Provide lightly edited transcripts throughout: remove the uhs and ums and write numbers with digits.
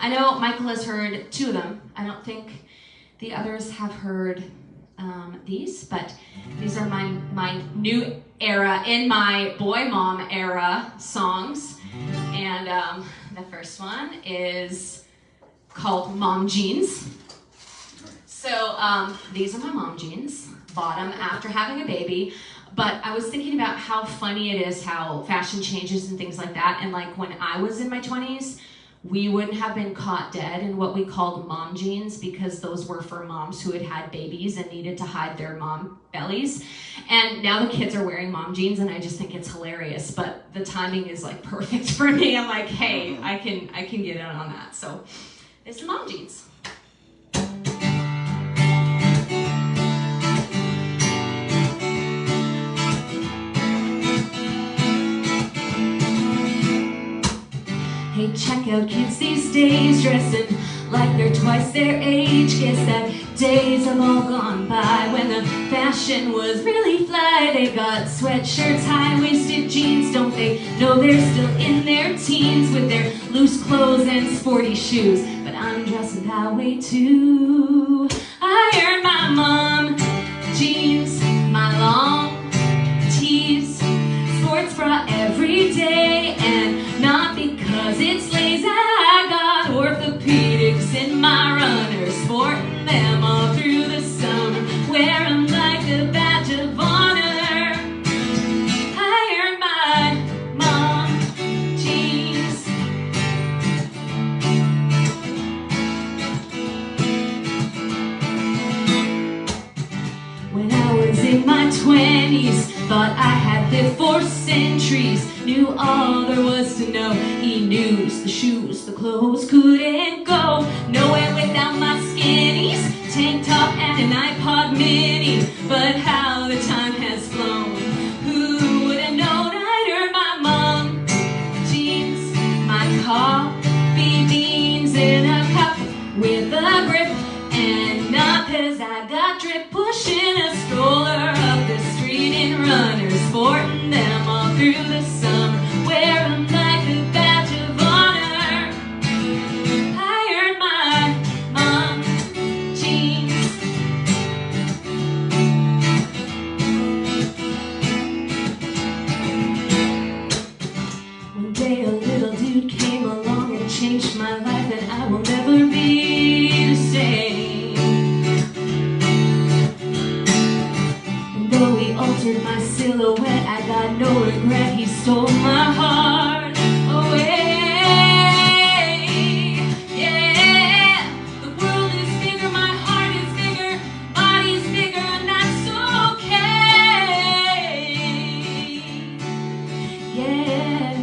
I know Michael has heard 2 of them. I don't think the others have heard these, but these are my new era, in my boy mom era songs. And the first one is called Mom Jeans. So these are my mom jeans. Bought them after having a baby. But I was thinking about how funny it is how fashion changes and things like that. And like when I was in my 20s, we wouldn't have been caught dead in what we called mom jeans, because those were for moms who had had babies and needed to hide their mom bellies. And now the kids are wearing mom jeans, and I just think it's hilarious. But the timing is like perfect for me. I'm like, hey, I can get in on that. So it's the mom jeans. Hey, check out kids these days, dressing like they're twice their age. Guess that days have all gone by when the fashion was really fly. They got sweatshirts, high-waisted jeans. Don't they know they're still in their teens with their loose clothes and sporty shoes? But I'm dressing that way too. I earned my mom jeans, my long tees, sports bra every day, and not because it's lazy. I got orthopedics in my runners, sporting them all through the summer, wear them like a badge of honor. I earned my mom jeans. When I was in my 20s, thought I had lived for centuries, knew all there was to know. E-news, the shoes, the clothes, couldn't go nowhere without my skinnies, tank top and an iPod mini. But how the time has flown, who would have known I'd earn my mom jeans, my coffee beans in a cup with a grip, and not 'cause I got drip, pushing a stroller up the street in runners, sporting them all through the summer, wear them like a badge of honor. I earned my mom jeans. One day a little dude came along and changed my life, and I will never be the same. And though he altered my silhouette, I got no regret. He stole my heart away. Yeah, the world is bigger, my heart is bigger, body's bigger, and that's okay. Yeah,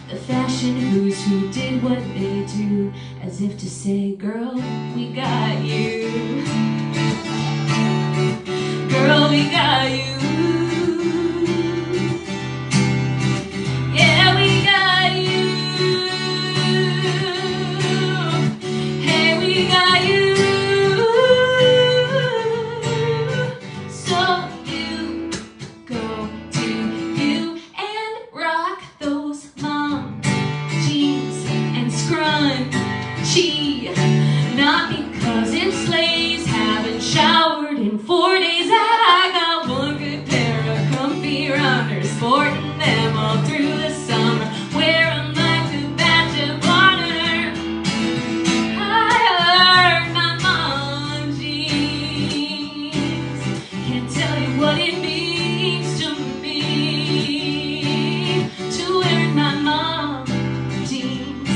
the fashion who's who did what they do, as if to say, girl, we got you. Girl, we got you. Yeah, we got you. Hey, we got you. So you go to you and rock those mom jeans and scrunchie, not because it's lays, haven't showered in 4 days. I got one good pair of comfy runners, sporting them all through the summer, wear them like a badge of honor. I earned my mom jeans. Can't tell you what it means to me to earn my mom jeans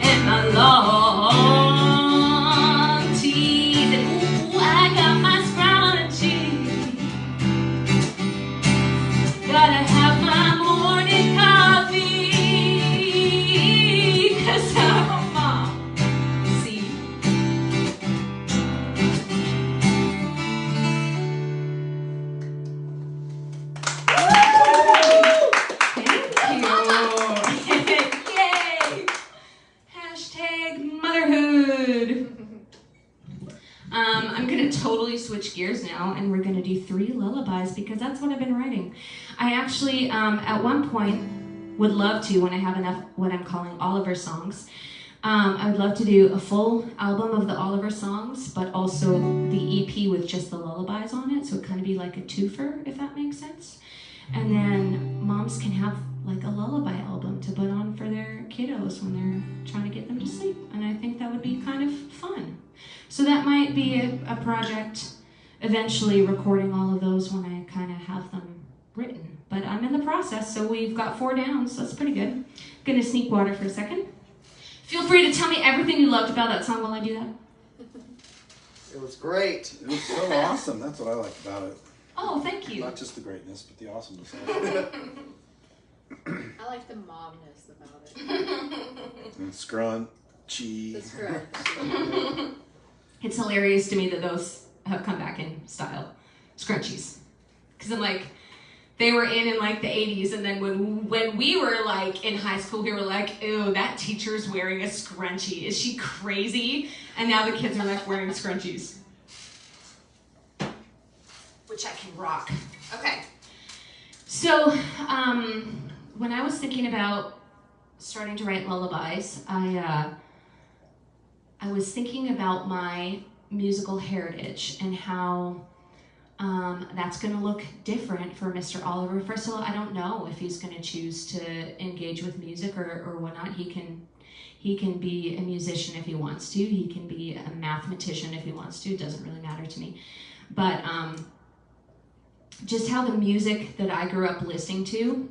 and my long teeth. And ooh, I got my scrunchie. Gotta have my morning coffee, 'cause I'm a mom. See? Thank you. Yay! Hashtag motherhood. I'm gonna totally switch gears now, and we're gonna do 3 lullabies, because that's what I've been writing. I actually, at one point, would love to, when I have enough what I'm calling Oliver songs, I would love to do a full album of the Oliver songs, but also the EP with just the lullabies on it, so it kind of be like a twofer, if that makes sense. And then moms can have like a lullaby album to put on for their kiddos when they're trying to get them to sleep. And I think that would be kind of fun. So that might be a project, eventually recording all of those when I kind of have them written. But I'm in the process, so we've got 4 down, so that's pretty good. I'm gonna sneak water for a second. Feel free to tell me everything you loved about that song while I do that. It was great. It was so awesome. That's what I liked about it. Oh, thank you. Not just the greatness, but the awesomeness. I like the momness about it. And scrunchy. The scrunch. It's hilarious to me that those have come back in style. Scrunchies. Because I'm like, they were in like the 80s, and then when we were like in high school, we were like, ew, that teacher's wearing a scrunchie. Is she crazy? And now the kids are like wearing scrunchies. Which I can rock. Okay. So, when I was thinking about starting to write lullabies, I was thinking about my musical heritage and how that's going to look different for Mr. Oliver. First of all, I don't know if he's going to choose to engage with music or whatnot. He can be a musician if he wants to. He can be a mathematician if he wants to. It doesn't really matter to me. But just how the music that I grew up listening to,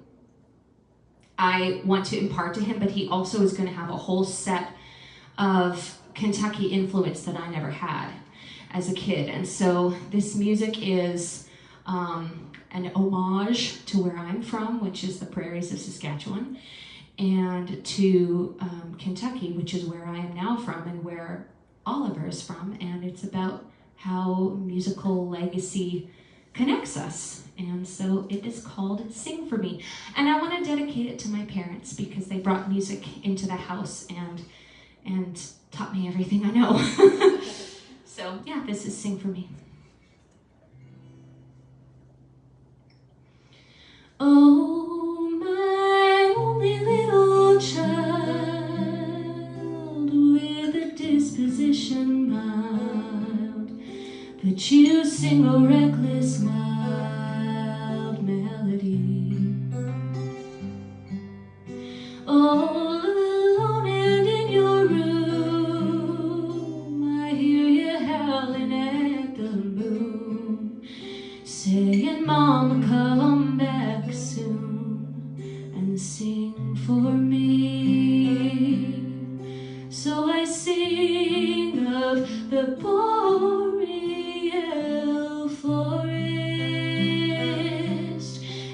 I want to impart to him, but he also is going to have a whole set of Kentucky influence that I never had as a kid. And so this music is an homage to where I'm from, which is the prairies of Saskatchewan, and to Kentucky, which is where I am now from and where Oliver is from. And it's about how musical legacy connects us. And so it is called Sing For Me. And I want to dedicate it to my parents because they brought music into the house and taught me everything I know. So yeah, this is Sing For Me. Oh, my only little child, with a disposition mild, but you sing a reckless, wild melody. All alone and in your room, I hear you howling at the moon, saying, Mama, come back soon and sing for me. So I sing of the boreal forest,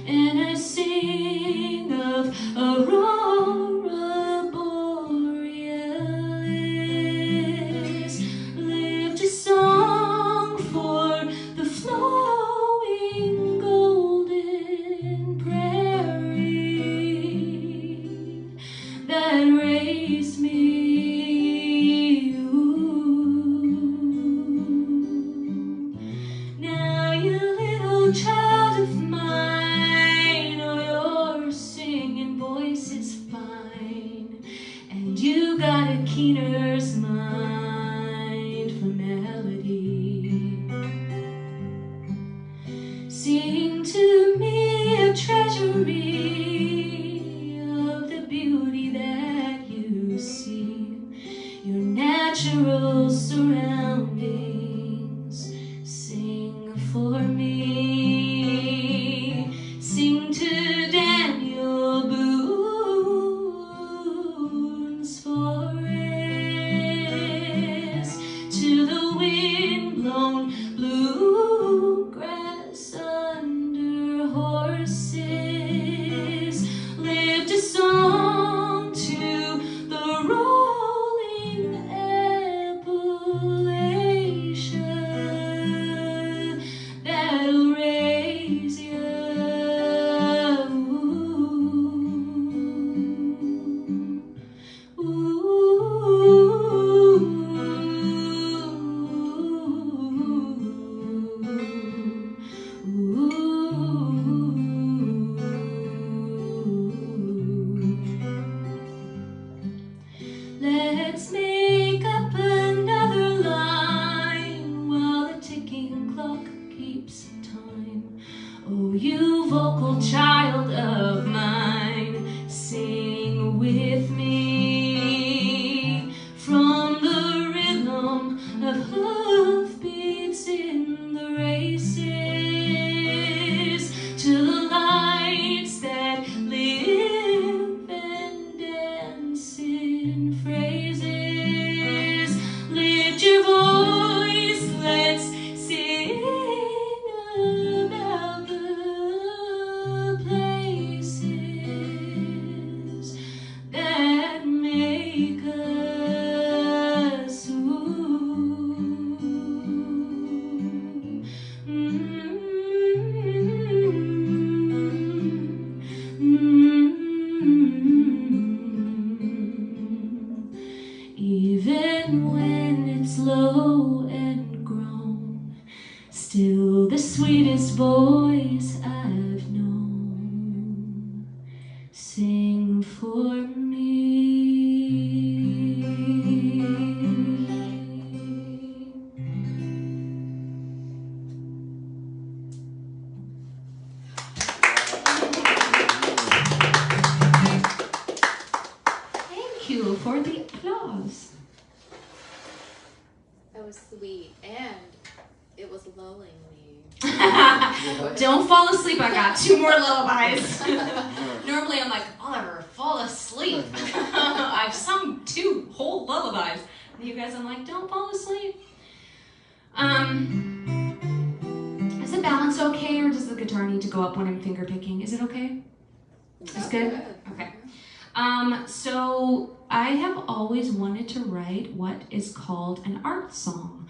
and I sing of aurora borealis. Lift a song for the flowing golden prairie that raised me. Now you little child of mine, oh, your singing voice is fine, and you got a keener's mind for melody. Sing to me a treasury of the beauty that you see, your natural surroundings. Sing for me. Sing to Daniel Boone's forest, to the wind-blown bluegrass under horses. Lift a song to the rolling Appalachians. Let's make up another line while the ticking clock keeps time. Oh, you vocal child of mine, sing with me from the rhythm of hoofbeats in the races to the lights that live and dance in phrases. Lift your voice, let's sing about the places that make us who. Even when it's low and grown, still the sweetest voice I've known. Sing for me. Thank you for the applause. That was sweet, and it was lulling me. Don't fall asleep. I got 2 more lullabies. Normally I'm like, Oliver, fall asleep. I've sung 2 whole lullabies. And you guys, I'm like, don't fall asleep. Is the balance okay, or does the guitar need to go up when I'm finger picking? Is it okay? It's good? Okay. So I have always wanted to write what is called an art song.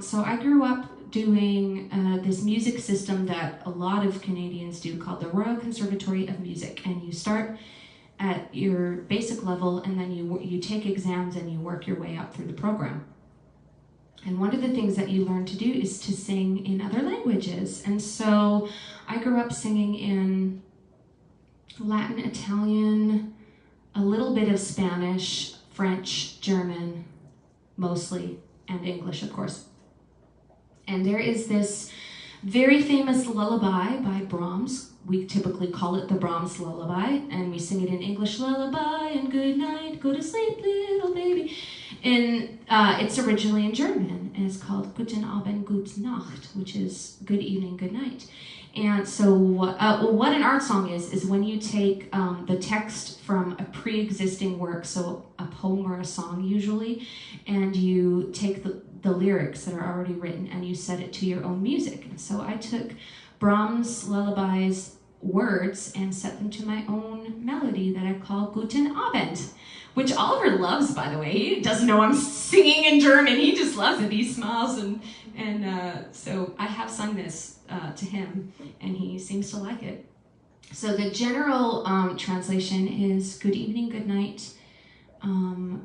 So I grew up doing this music system that a lot of Canadians do called the Royal Conservatory of Music, and you start at your basic level and then you take exams and you work your way up through the program. And one of the things that you learn to do is to sing in other languages. And so I grew up singing in Latin, Italian, a little bit of Spanish, French, German, mostly, and English, of course. And there is this very famous lullaby by Brahms. We typically call it the Brahms lullaby, and we sing it in English, lullaby and good night, go to sleep, little baby. And it's originally in German, and it's called Guten Abend, Gute Nacht, which is good evening, good night. And so what an art song is when you take the text from a pre-existing work, so a poem or a song usually, and you take the lyrics that are already written and you set it to your own music. And so I took Brahms' lullabies words and set them to my own melody that I call Guten Abend, which Oliver loves, by the way. He doesn't know I'm singing in German. He just loves it. He smiles, and so I have sung this to him, and he seems to like it. So the general translation is good evening, good night.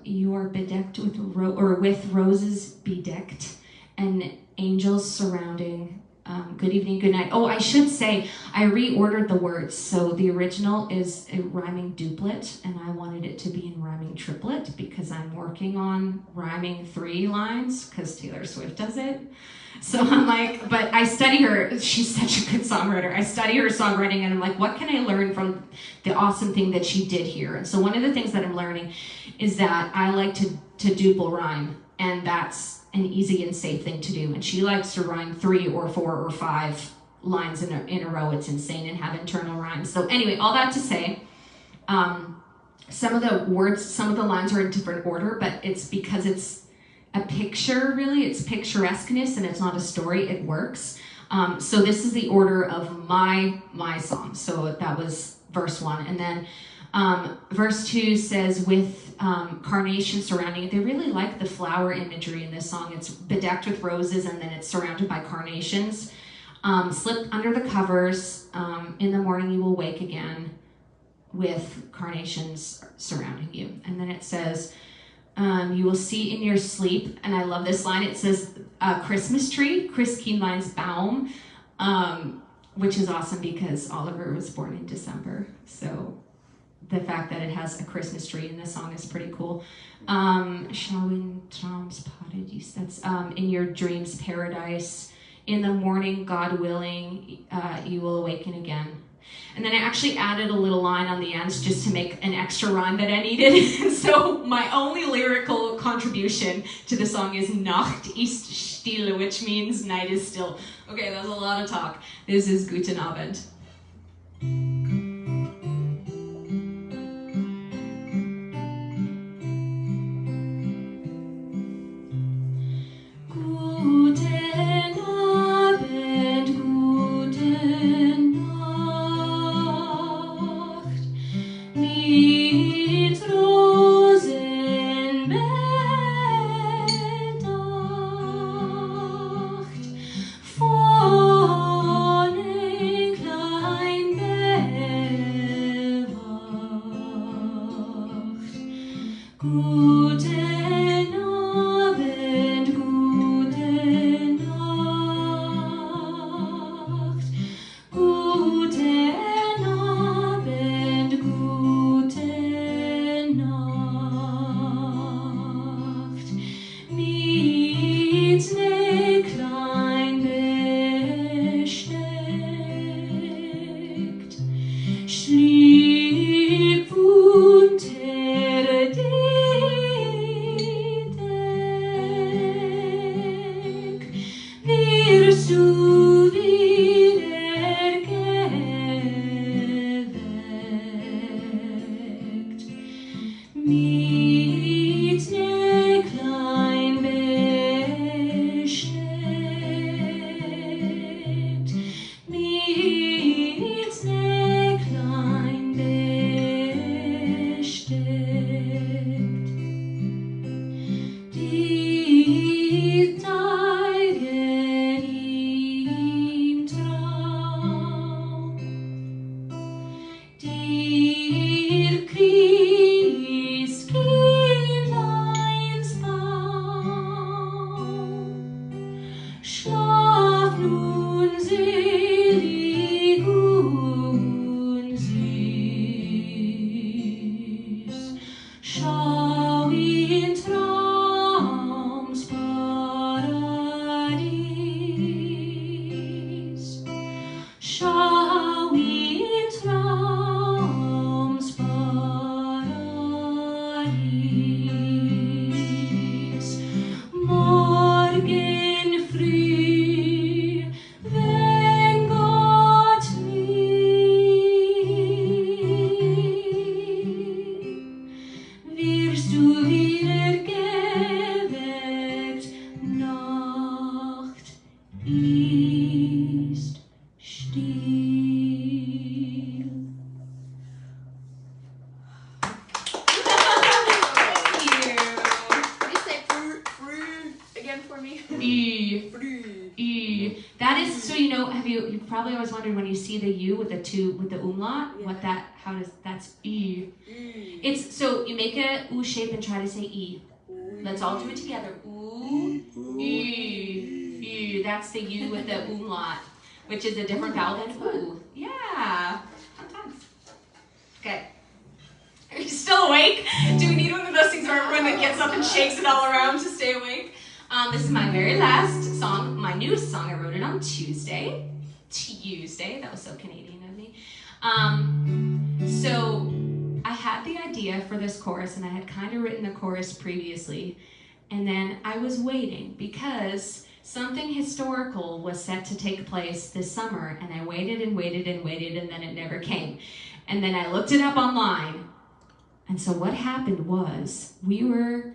You are bedecked with with roses bedecked, and angels surrounding. Good evening, good night. Oh, I should say, I reordered the words. So the original is a rhyming duplet, and I wanted it to be in rhyming triplet because I'm working on rhyming 3 lines because Taylor Swift does it. So I'm like, but I study her. She's such a good songwriter. I study her songwriting, and I'm like, what can I learn from the awesome thing that she did here? And so one of the things that I'm learning is that I like to duple rhyme, and that's an easy and safe thing to do. And she likes to rhyme 3 or 4 or 5 lines in a row. It's insane, and have internal rhymes. So anyway, all that to say, some of the words, some of the lines are in different order, but it's because it's a picture, really. It's picturesqueness, and it's not a story. It works. So this is the order of my song. So that was verse 1. And then verse 2 says, with carnations surrounding it. They really like the flower imagery in this song. It's bedecked with roses, and then it's surrounded by carnations. Slip under the covers. In the morning you will wake again with carnations surrounding you. And then it says, you will see in your sleep, and I love this line, it says Christmas tree, Christkindlesbaum, which is awesome because Oliver was born in December. So the fact that it has a Christmas tree in the song is pretty cool. Schau in Traums Paradies. That's in your dreams paradise. In the morning, God willing, you will awaken again. And then I actually added a little line on the end just to make an extra rhyme that I needed. And so my only lyrical contribution to the song is Nacht ist still, which means night is still. Okay, that's a lot of talk. This is Guten Abend. Probably always wondered when you see the U with the umlaut, that's E. It's so you make a U shape and try to say E. Let's all do it together. U, E. That's the U with the umlaut, which is a different vowel than U. Yeah, fun times. Okay. Are you still awake? Do we need one of those things where everyone that gets up and shakes it all around to stay awake? This is my very last song, my newest song. I wrote it on Tuesday. That was so Canadian of me. So I had the idea for this chorus, and I had kind of written the chorus previously, and then I was waiting because something historical was set to take place this summer, and I waited and waited and waited, and then it never came. And then I looked it up online, and so what happened was we were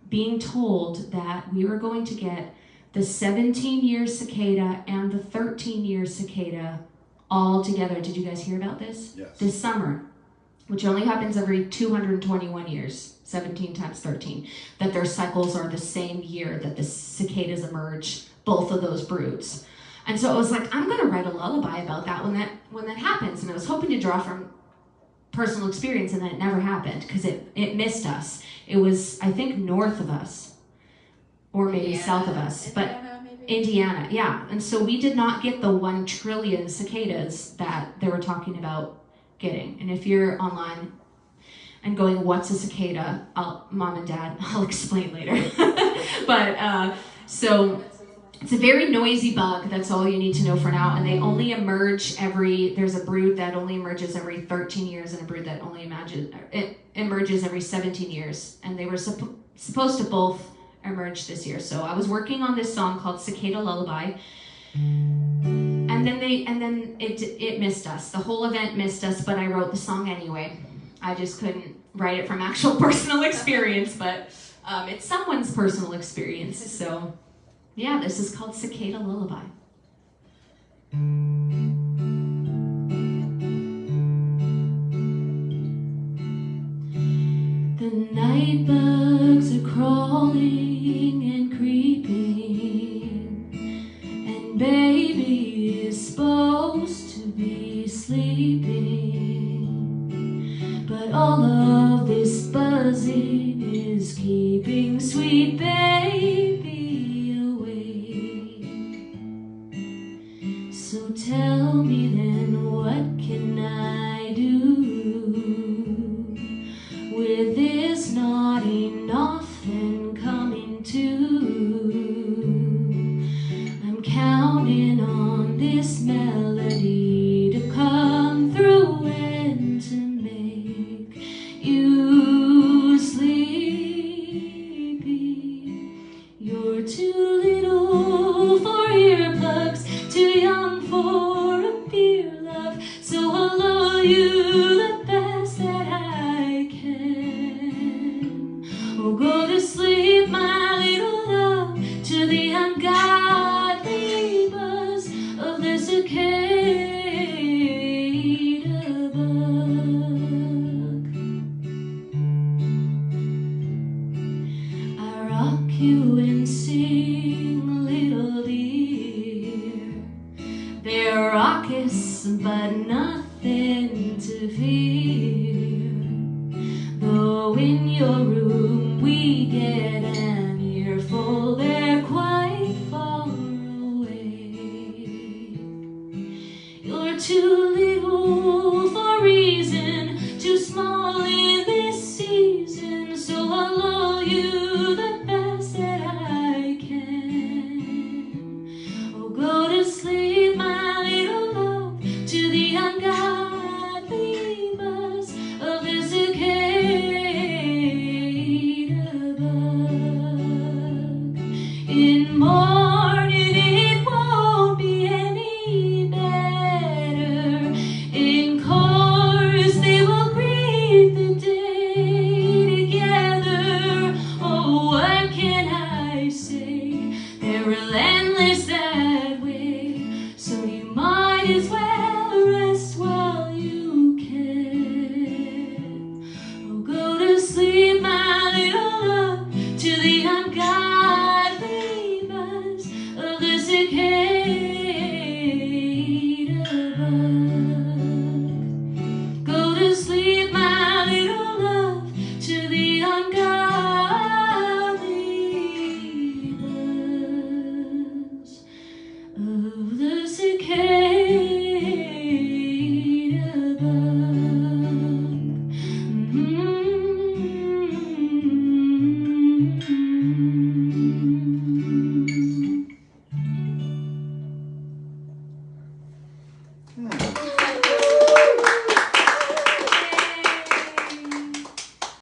being told that we were going to get the 17-year cicada and the 13-year cicada all together. Did you guys hear about this? Yes. This summer, which only happens every 221 years, 17 times 13, that their cycles are the same year that the cicadas emerge, both of those broods. And so I was like, I'm gonna write a lullaby about that when that happens. And I was hoping to draw from personal experience, and then it never happened because it missed us. It was, I think, north of us. Or maybe Indiana, south of us, Indiana, but maybe? Indiana, yeah. And so we did not get the 1 trillion cicadas that they were talking about getting. And if you're online, and going, what's a cicada? Mom and Dad, I'll explain later. But so it's a very noisy bug. That's all you need to know for now. And they only emerge there's a brood that only emerges every 13 years and a brood that only emerges every 17 years. And they were supposed to both emerge this year. So I was working on this song called Cicada Lullaby. And then it missed us. The whole event missed us, but I wrote the song anyway. I just couldn't write it from actual personal experience, but it's someone's personal experience. So yeah, this is called Cicada Lullaby. The night bugs are crawling and creeping, and baby is supposed to be sleeping, but all of this buzzing is keeping sweet baby awake. So tell me then, what can I do? With this not enough and coming to, I'm counting on this melody to come through and to make you sleepy. You're too little for earplugs, too young for a beer love, so I'll love you the best that I can. Oh, go to sleep, my little love, to the ungodly buzz of the cicada bug. I rock you and sing, little dear. They're raucous, but nothing to fear. Though in your room we get an earful, they're quite far away. You're too little for reason, too small in this season, so I'll lull you the